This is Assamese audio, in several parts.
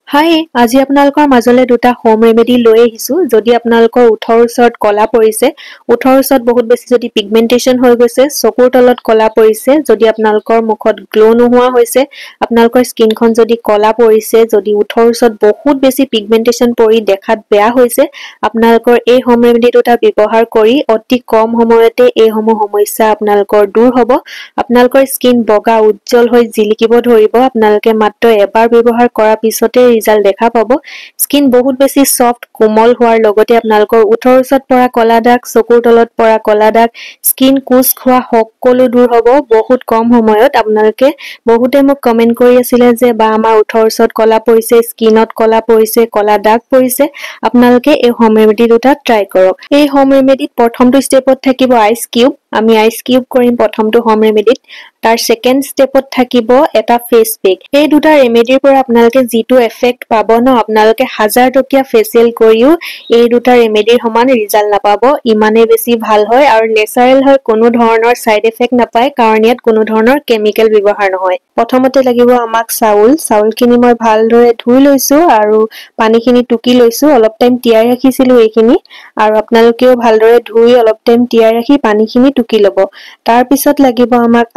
হাই আজি আপোনালোকৰ মাজলৈ দুটা হোম ৰেমেডি লৈ আহিছো যদি আপোনালোকৰ ওঠৰ ওচৰত কলা পৰিছে ওঠৰ ওচৰত বহুত বেছি যদি পিগমেন্টেশন হৈ গৈছে চকুৰ তলত কলা পৰিছে যদি আপোনালোকৰ মুখত গ্লো নোহোৱা হৈছে আপোনালোকৰ স্কিনখন যদি কলা পৰিছে যদি ওঠৰ ওচৰত বহুত বেছি পিগমেন্টেশন পৰি দেখাত বেয়া হৈছে আপোনালোকৰ এই হোম ৰেমেডি দুটা ব্যৱহাৰ কৰি অতি কম সময়তে এই সমস্যা আপোনালোকৰ দূৰ হ'ব আপোনালোকৰ স্কিন বগা উজ্জ্বল হৈ জিলিকিব ধৰিব আপোনালোকে মাত্ৰ এবাৰ ব্যৱহাৰ কৰাৰ পিছতে ৰিজাল্ট দেখা পাব স্কিন বহুত বেছি সফট কোমল হোৱাৰ লগতে আপোনালোকৰ ওঠৰ ওচৰত পৰা কলা দাগ চকুৰ তলত পৰা কলা দাগ স্কিন কুচ খোৱা সকলো দূৰ হ'ব বহুত কম সময়ত আপোনালোকে বহুতে মোক কমেন্ট কৰি আছিলে যে বা আমাৰ ওঠৰ ওচৰত কলা পৰিছে স্কিনত কলা পৰিছে কলা দাগ পৰিছে আপোনালোকে এই হোম ৰেমেডি দুটা ট্ৰাই কৰক এই হোম ৰেমেডিত প্ৰথমটো ষ্টেপত থাকিব আইস কিউব আমি আইস কিউব কৰিম প্ৰথমটো হোম ৰেমেডিত তাৰ সেকেন্ড ষ্টেপত থাকিব এটা ফেস পেক এই দুটা ৰেমেডিৰ পৰা আপোনালোকে জিটো এফেক্ট পাব ন আপোনালোকে 1000 টকীয়া ফেচিয়েল কৰিও এই দুটা ৰেমেডিৰ সমান ৰিজাল্ট নাপাব ইমানে বেছি ভাল হয় আৰু নেচাৰেল হয় কোনো ধৰণৰ সাইড এফেক্ট নাপায় কাৰণ ইয়াত কোনো ধৰণৰ কেমিক্যাল ব্যৱহাৰ নহয় প্ৰথমতে লাগিব আমাক চাউলখিনি মই ভালদৰে ধুই লৈছো আৰু পানীখিনি টুকি লৈছো অলপ টাইম তিয়াই ৰাখিছিলো এইখিনি আৰু আপোনালোকেও ভালদৰে ধুই অলপ টাইম তিয়াই ৰাখি পানীখিনি টুকি লব তাৰ পিছত লাগিব আমাক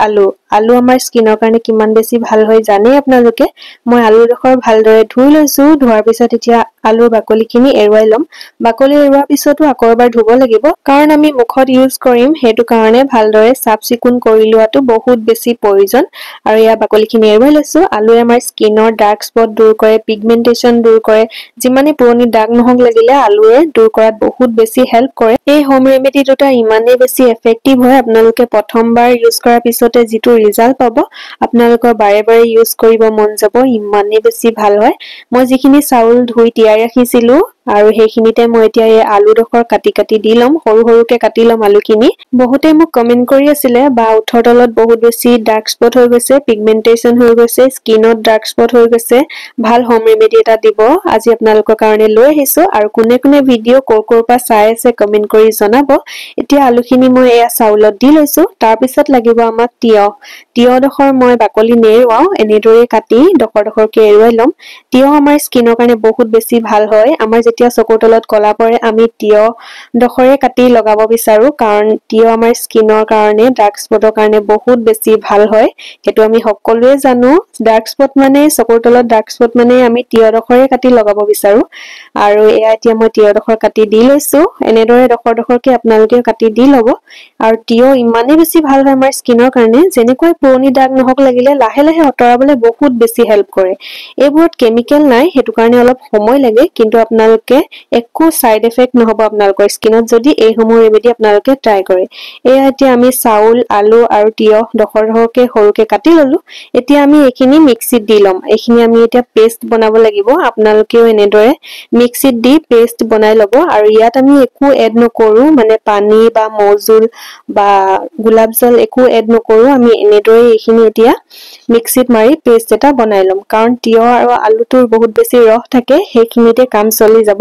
আলু আমাৰ স্কিনৰ কাৰণে কিমান বেছি ভাল হয় জানে আপোনালোকে মই আলু ডখৰ ভালদৰে ধুই লৈছো ধোৱাৰ পিছত এতিয়া আলুৰ বাকলিখিনি এৰুৱাই লম বাকলি এৰুৱাৰ পিছতো আকৌ এবাৰ ধুব লাগিব কাৰণ আমি মুখত ইউজ কৰিম হেতু কাৰণে ভালদৰে সাফ চিকুণ কৰি লোৱাটো বহুত বেছি প্ৰয়োজন আৰু ইয়া বাকলিখিনি এৰুৱাই লৈছো আলুৱে আমাৰ স্কিনৰ ডাৰ্ক স্পট দূৰ কৰে পিগমেন্টেশন দূৰ কৰে যিমানে পুৰণি দাগ নহক লাগিলে আলুৱে দূৰ কৰাত বহুত বেছি হেল্প কৰে এই হোম ৰেমেডি দুটা ইমানে বেছি এফেক্টিভ হয় আপোনালোকে প্ৰথমবাৰ ইউজ কৰাৰ পিছতে যিটো ৰিজাল্ট পাব আপোনালোকৰ বাৰে বাৰে ইউজ কৰিব মন যাব ইমানে বেছি ভাল হয় মই যিখিনি চাউল ধুই তিয়াই ৰাখিছিলো আৰু সেইখিনিতে মই এতিয়া এই আলু ডখৰ কাটি দি লম সৰু সৰুকে কাটি লম আলুখিনি বহুতে মোক কমেন্ট কৰি আছিলে বা ওঠৰ তলত বহুত বেছি ডাৰ্ক স্পট হৈ গৈছে পিগমেন্টেশন হৈ গৈছে স্কিনত ডাৰ্ক স্পট হৈ গৈছে ভাল হোম ৰেমেডি এটা দিব আজি আপোনালোকৰ কাৰণে লৈ আহিছো আৰু কোনে কোনে ভিডিও কৰ পৰা চাই আছে কমেন্ট কৰি জনাব এতিয়া আলুখিনি মই এয়া চাউলত দি লৈছো তাৰ পিছত লাগিব আমাক তিয়হ ডখৰ মই বাকলি নেৰুৱাও এনেদৰে কাটি ডখৰকে এৰুৱাই লম তিয়হ আমাৰ স্কিনৰ কাৰণে বহুত বেছি ভাল হয় আমাৰ যেতিয়া চকুৰ তলত কলা পৰে আমি তিয়হ ডখৰে কাটি লগাব বিচাৰো কাৰণ তিয়হ আমাৰ স্কিনৰ কাৰণে ডাৰ্ক স্পটৰ কাৰণে বহুত বেছি ভাল হয় হেতু আমি সকলোৱে জানো ডাৰ্ক স্পট মানে চকুৰ তলত ডাৰ্ক স্পট মানে আমি তিয়হ ডখৰে কাটি লগাব বিচাৰো আৰু এয়া এতিয়া মই তিয়হ ডখৰ কাটি দি লৈছো এনেদৰে ডখৰকে আপোনালোকে কাটি দি লব আৰু তিয়হ ইমানে বেছি ভাল হয় আমাৰ স্কিনৰ কাৰণে যেনেকৈ পুৰণি দাগ নহক লাগিলে লাহে লাহে অতৰাবলৈ বহুত বেছি হেল্প কৰে এইবোৰত কেমিক্যাল নাই হেতু কাৰণে অলপ সময় লাগে কিন্তু আপোনালোকে একো সাইড এফেক্ট নহব আপোনালোকৰ স্কিনত যদি এই সমূহ ৰেমেডি আপোনালোকে ট্ৰাই কৰে এয়া এতিয়া আমি চাউল আলু আৰু তিয়হ ডখৰকে সৰুকে কাটি ললো এতিয়া আমি এইখিনি মিক্সিত দি লম এইখিনি আমি এতিয়া পেষ্ট বনাব লাগিব আপোনালোকেও এনেদৰে মিক্সিত দি পেষ্ট বনাই লব আৰু ইয়াত আমি একো এড নকৰো মানে পানী বা মৌজুল বা গোলাপ জল একো এড নকৰো আমি এনেদৰে এইখিনি এতিয়া মিক্সিত মাৰি পেষ্ট এটা বনাই লম কাৰণ তিয়হ আৰু আলুটোৰ বহুত বেছি ৰস থাকে সেইখিনিতে কাম চলি যাব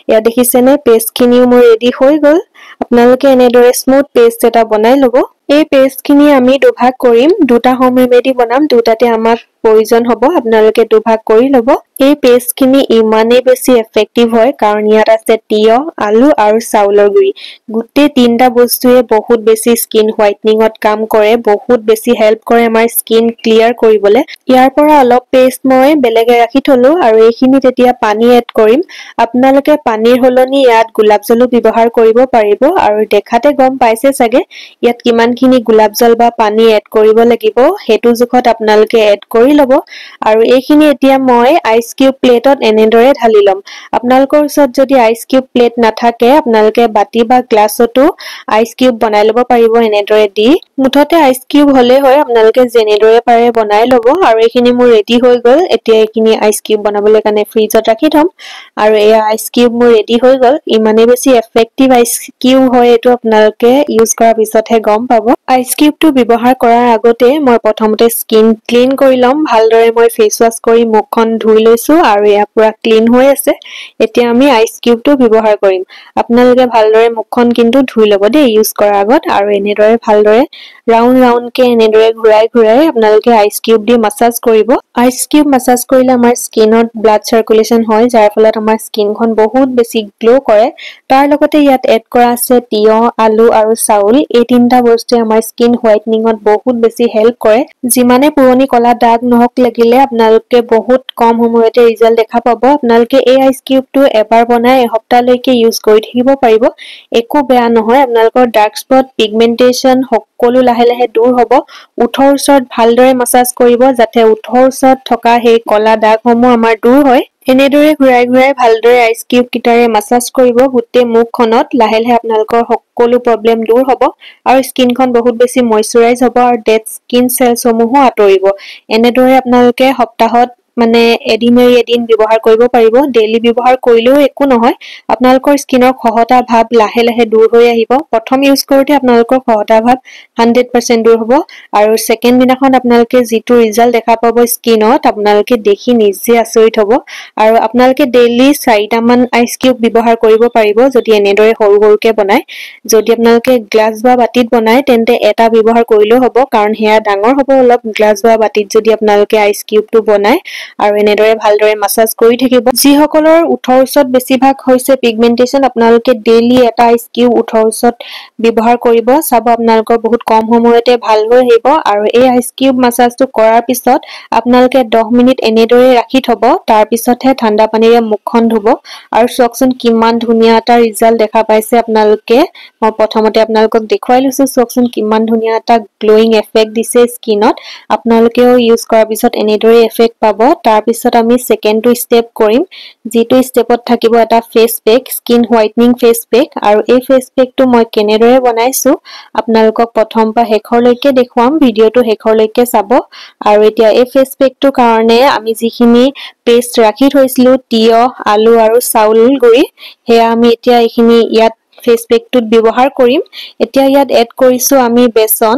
ইয়া দেখিছেনে পেষ্টখিনিও মোৰ ৰেডি হৈ গল আপোনালোকে এনেদৰে স্মুথ পেষ্ট এটা বনাই লব এই পেষ্টখিনি আমি দুভাগ কৰিম দুটা হোম ৰেমেডি বনাম দুটাতে আমাক প্ৰয়োজন হ'ব আপোনালোকে দুভাগ কৰি লব এই পেষ্টখিনি ইমানে বেছি এফেক্টিভ হয় কাৰণ ইয়াত আছে তিয়হ আলু আৰু চাউলৰ গুৰি গোটেই তিনটা বস্তুৱে বহুত বেছি স্কিন হোৱাইটনিঙত কাম কৰে বহুত বেছি হেল্প কৰে আমাৰ স্কিন ক্লিয়াৰ কৰিবলে ইয়াৰ পৰা অলপ পেষ্ট মই বেলেগে ৰাখি থলো আৰু এইখিনি তেতিয়া পানী এড কৰিম আপোনালোকে পানীৰ হলনি ইয়াত গোলাপ জলো ব্যৱহাৰ কৰিব পাৰিব আৰু দেখাতে গম পাইছে চাগে ইয়াত কিমানখিনি গোলাপ জল বা পানী এড কৰিব লাগিব হেতু জুখত আপোনালোকে এড কৰি লব আৰু এইখিনি এতিয়া মই আইস কিউব প্লেটত এনেদৰে ঢালি লম আপোনালোকৰ ওচৰত যদি আইস কিউব প্লেট নাথাকে আপোনালোকে বাটি বা গ্লাছতো আইস কিউব বনাই লব পাৰিব এনেদৰে দি মুঠতে আইস কিউব হলে হয় আপোনালোকে যেনেদৰে পাৰে বনাই লব আৰু এইখিনি মোৰ ৰেডি হৈ গল এতিয়া এইখিনি আইস কিউব বনাবলৈ কাৰণে ফ্ৰিজত ৰাখি থম আৰু এয়া আইস কিউব মোৰ ৰেডি হৈ গল ইমানে বেছি এফেক্টিভ আইস কিউব হয় এটো আপোনালোকে ইউজ কৰাৰ পিছতহে গম পাব আইস কিউবটো ব্যৱহাৰ কৰাৰ আগতে মই প্ৰথমতে স্কিন ক্লিন কৰি লম ভালদৰে মই ফেস ওয়াশ কৰি মুখখন ধুই লৈছো আৰু এয়া পুৰা ক্লিন হৈ আছে এতিয়া আমি আইস কিউবটো ব্যৱহাৰ কৰিম আপোনালোকে ভালদৰে মুখখন কিন্তু ধুই লব দেই ইউজ কৰাৰ আগত আৰু এনেদৰে ভালদৰে ৰাউণ্ডকে এনেদৰে ঘূৰাই আপোনালোকে আইচ কিউব দি মাসাজ কৰিব আইচ কিউব মাসাজ কৰিলে আমাৰ স্কিনত ব্লাড সাৰ্কুলেশন হয় যাৰ ফলত আমাৰ স্কিনখন বহুত বেছি গ্লো কৰে তাৰ লগতে ইয়াত এড কৰা আছে তিয়হ আলু আৰু চাউল এই তিনটা বস্তুৱে আমাৰ স্কিন হোৱাইটনিঙত বহুত বেছি হেল্প কৰে যিমানে পুৰণি কলা দাগ নহক লাগিলে আপোনালোকে বহুত কম সময়তে ৰিজাল্ট দেখা পাব আপোনালোকে এই আইচ কিউবটো এবাৰ বনাই এসপ্তাহলৈকে ইউজ কৰি থাকিব পাৰিব একো বেয়া নহয় আপোনালোকৰ ডাৰ্ক স্পট পিগমেন্টেশন সকলো লাহে লাহে দূৰ হ'ব উঠৰ ওচৰত ভালদৰে মাসাজ কৰিব যাতে উঠৰ ওচৰত থকা সেই কলা দাগসমূহ আমাৰ দূৰ হয় এনেদৰে ঘূৰাই ভালদৰে আইচ কিউব কিটাৰে মাসাজ কৰিব গুটে মুখখনত লাহে লাহে আপোনালোকৰ সকলো প্ৰবলেম দূৰ হ'ব আৰু স্কিনখন বহুত বেছি ময়শ্চাৰাইজ হ'ব আৰু ডেড স্কিন সেলসমূহো আঁতৰিব এনেদৰে আপোনালোকে সপ্তাহত মানে এদিন ব্যৱহাৰ কৰিব পাৰিব ডেইলি ব্যৱহাৰ কৰিলেও একো নহয় আপোনালোকৰ স্কিনৰ খহটা ভাব লাহে লাহে দূৰ হৈ আহিব প্ৰথম ইউজ কৰোতে আপোনালোকৰ খহটা ভাব 100% দূৰ হ'ব আৰু সেকেন্ড দিনাখন আপোনালোকে যেটো ৰিজাল্ট দেখা পাব স্কিনত আপোনালোকে দেখি নিজে আচৰিত হ'ব আৰু আপোনালোকে ডেইলি 4টা মান আইচ কিউব ব্যৱহাৰ কৰিব পাৰিব যদি এনেদৰে সৰুকে বনায় যদি আপোনালোকে গ্লাছ বা বাটিত বনায় তেন্তে এটা ব্যৱহাৰ কৰিলেও হ'ব কাৰণ হেয়া ডাঙৰ হ'ব অলপ গ্লাছ বা বাটিত যদি আপোনালোকে আইচ কিউবটো বনায় আৰু এনেদৰে ভালদৰে মাসাজ কৰি থাকিব যিসকলৰ উঠৰ ওচৰত বেছিভাগ হৈছে পিগমেন্টেশন আপোনালোকে ডেইলি এটা আইচ কিউব উঠৰ ওচৰত ব্যৱহাৰ কৰিব চাব আপোনালোকৰ বহুত কম সময়তে ভাল হৈ আহিব আৰু এই আইচ কিউব মাসাজটো কৰাৰ পিছত আপোনালোকে 10 মিনিট এনেদৰে ৰাখি থব তাৰ পিছতহে ঠাণ্ডা পানীৰে মুখখন ধুব আৰু চকচোন কিমান ধুনীয়া এটা ৰিজাল্ট দেখা পাইছে আপোনালোকে মই প্ৰথমতে আপোনালোকক দেখুৱাই লৈছো চকচোন কিমান ধুনীয়া এটা গ্লোইং এফেক্ট দিছে স্কিনত আপোনালোকেও ইউজ কৰাৰ পিছত এনেদৰে এফেক্ট পাব তাৰ পিছত আমি সেকেন্ডটো স্টেপ কৰিম যেটো স্টেপত থাকিব এটা ফেস পেক স্কিন হোৱাইটনিং ফেস পেক আৰু এই ফেস পেকটো মই কেনেদৰে বনাইছো আপোনালোকক প্ৰথম পা শেষৰলৈকে দেখুৱাম ভিডিওটো শেষৰলৈকে চাব আৰু এতিয়া এই ফেস পেকটোৰ কাৰণে আমি যিখিনি পেষ্ট ৰাখি থৈছিলো তিয়হ আলু আৰু চাউল গুৰি হেয়া আমি এতিয়া এইখিনি ইয়াত ফেস পেকটোত ব্যৱহাৰ কৰিম এতিয়া ইয়াত এড কৰিছো আমি বেসন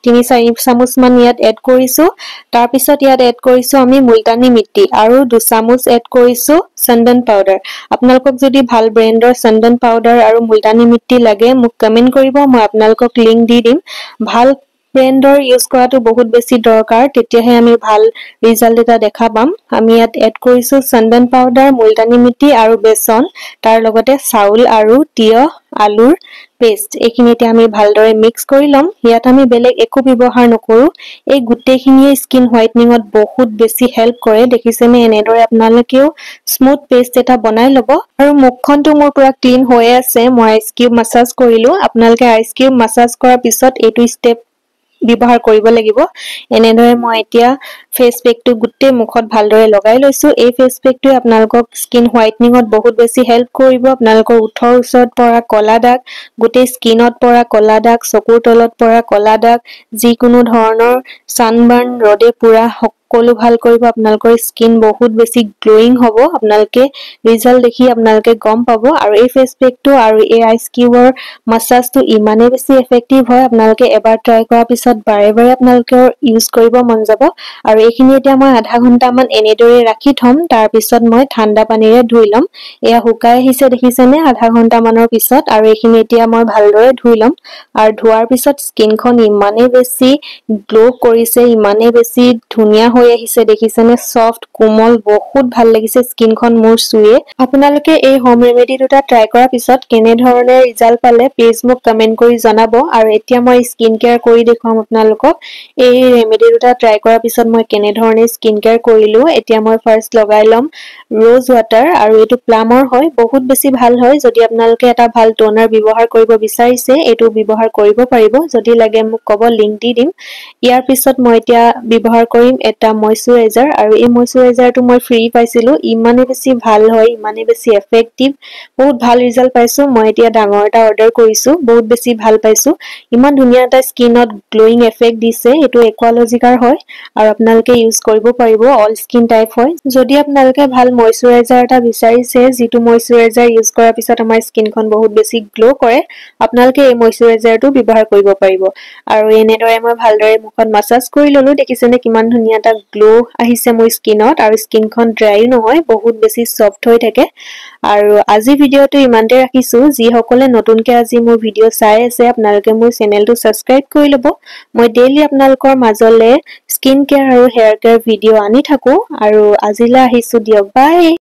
3-4 চামুচ মান ইয়াত এড কৰিছো তাৰ পিছত ইয়াত এড কৰিছো আমি মুলতানী মিট্টি আৰু 2 চামুচ এড কৰিছো চন্দন পাউডাৰ আপোনালোকক যদি ভাল ব্ৰ্যান্ডৰ চন্দন পাউডাৰ আৰু মুলতানী মিট্টি লাগে মোক কমেন্ট কৰিব মই আপোনালোকক লিংক দি দিম ভাল ব্ৰ্যান্ডৰ ইউজ কৰাটো বহুত বেছি দৰকাৰ তেতিয়াহে আমি ভাল ৰিজাল্ট এটা দেখা পাম আমি ইয়াত এড কৰিছো চন্দন পাউডাৰ মুলতানী মিট্টি আৰু বেসন তাৰ লগতে চাউল আৰু তিয়হ আলুৰ পেষ্ট এইখিনিতে আমি ভালদৰে মিক্স কৰি লম ইয়াত আমি বেলেগ একো ব্যৱহাৰ নকৰো এই গুটেখিনিয়ে স্কিন হোৱাইটনিঙত বহুত বেছি হেল্প কৰে দেখিছেনে এনেদৰে আপোনালোকেও স্মুথ পেষ্ট এটা বনাই লব আৰু মুখখনটো মোৰ পুৰা ক্লিন হৈ আছে মই আইচ কিউব মাসাজ কৰিলো আপোনালোকে আইচ কিউব মাসাজ কৰাৰ পিছত এইটো স্টেপ ব্যৱহাৰ কৰিব লাগিব এনেদৰে মই এতিয়া ফেস পেকটো গুটে মুখত ভালদৰে লগাই লৈছো এই ফেস পেকটোৱে আপোনালোকক স্কিন হোৱাইটনিঙত বহুত বেছি হেল্প কৰিব আপোনালোকৰ উঠৰ ওচৰত পৰা কলা দাগ গুটে স্কিনত পৰা কলা দাগ চকুৰ তলত পৰা কলা দাগ যিকোনো ধৰণৰ সানবাৰ্ন ৰদে পুৰা সকলো ভাল কৰিব আপোনালোকৰ স্কিন বহুত বেছি গ্লোইং হ'ব আপোনালোকে ৰিজাল্ট দেখি আপোনালোকে গম পাব আৰু এই ফেস পেকটো আৰু এই আইচ কিউবৰ মাসাজটো ইমানে বেছি এফেক্টিভ হয় আপোনালোকে এবাৰ ট্ৰাই কৰাৰ পিছত বাৰে আপোনালোকৰ ইউজ কৰিব মন যাব আৰু এইখিনি এতিয়া মই আধা ঘণ্টা মান এনেদৰে ৰাখি থম তাৰ পিছত মই ঠাণ্ডা পানীৰে ধুই লম এয়া শুকাই আহিছে দেখিছেনে আধা ঘণ্টা মানৰ পিছত আৰু এইখিনি এতিয়া মই ভালদৰে ধুই লম আৰু ধোৱাৰ পিছত স্কিনখন ইমানে বেছি গ্লো কৰিছে ইমানে বেছি ধুনীয়া হৈ আহিছে দেখিছেনে সফট কোমল বহুত ভাল লাগিছে স্কিনখন মোৰ চুয়ে আপোনালোকে এই হোম ৰেমেডি দুটা ট্ৰাই কৰাৰ পিছত কেনে ধৰণে ৰিজাল্ট পালে প্লিজ মোক কমেন্ট কৰি জনাব আৰু এতিয়া মই স্কিন কেয়াৰ কৰি দেখুৱাম আপোনালোকক এই ৰেমেডি দুটা ট্ৰাই কৰাৰ পিছত মই কেনে ধৰণে স্কিন কেয়াৰ কৰিলো এতিয়া মই ফাৰ্স্ট লগাই লম ৰ'জ ৱাটাৰ আৰু এটো প্লামৰ হয় বহুত বেছি ভাল হয় যদি আপোনালোকে এটা ভাল টোনাৰ ব্যৱহাৰ কৰিব বিচাৰিছে এটো ব্যৱহাৰ কৰিব পাৰিব যদি লাগে মোক কব লিংক দি দিম ইয়াৰ পিছত মই এতিয়া ব্যৱহাৰ কৰিম এটা ময়শ্চাৰাইজাৰ আৰু এই ময়শ্চাৰাইজাৰটো মই ফ্ৰী পাইছিলো ইমানে বেছি ভাল হয় ইমানে বেছি এফেক্টিভ বহুত ভাল ৰিজাল্ট পাইছো মই এতিয়া ডাঙৰ এটা অৰ্ডাৰ কৰিছো বহুত বেছি ভাল পাইছো ইমান ধুনীয়া এটা স্কিনত গ্লোইং এফেক্ট দিছে এটো একুৱালজিকাৰ হয় আৰু আপোনালোকে ইউজ কৰিব পাৰিব অল স্কিন টাইপ হয় যদি আপোনালোকে ভাল ময়শ্চাৰাইজাৰ এটা বিচাৰিছে যেটো ময়শ্চাৰাইজাৰ ইউজ কৰাৰ পিছত আমাৰ স্কিনখন বহুত বেছি গ্লো কৰে আপোনালোকে এই ময়শ্চাৰাইজাৰটো ব্যৱহাৰ কৰিব পাৰিব আৰু এনেদৰে মই ভালদৰে মুখত মাসাজ কৰি ললো দেখিছেনে কিমান ধুনীয়া এটা গ্লো আহিছে মোৰ স্কিনত আৰু স্কিনখন ড্ৰাই নহয় বহুত বেছি সফট হৈ থাকে আৰু আজি ভিডিওটো ইমানতে ৰাখিছো যিসকলে নতুনকৈ আজি মোৰ ভিডিও চাই আছে আপোনালোকে মোৰ চেনেলটো সাবস্ক্ৰাইব কৰি ল'ব মই ডেইলি আপোনালোকৰ মাজলে স্কিন কেয়াৰ আৰু হেয়াৰ কেয়াৰ ভিডিও আনি থাকো আৰু আজিলৈ আহিছো দিয়ক বাই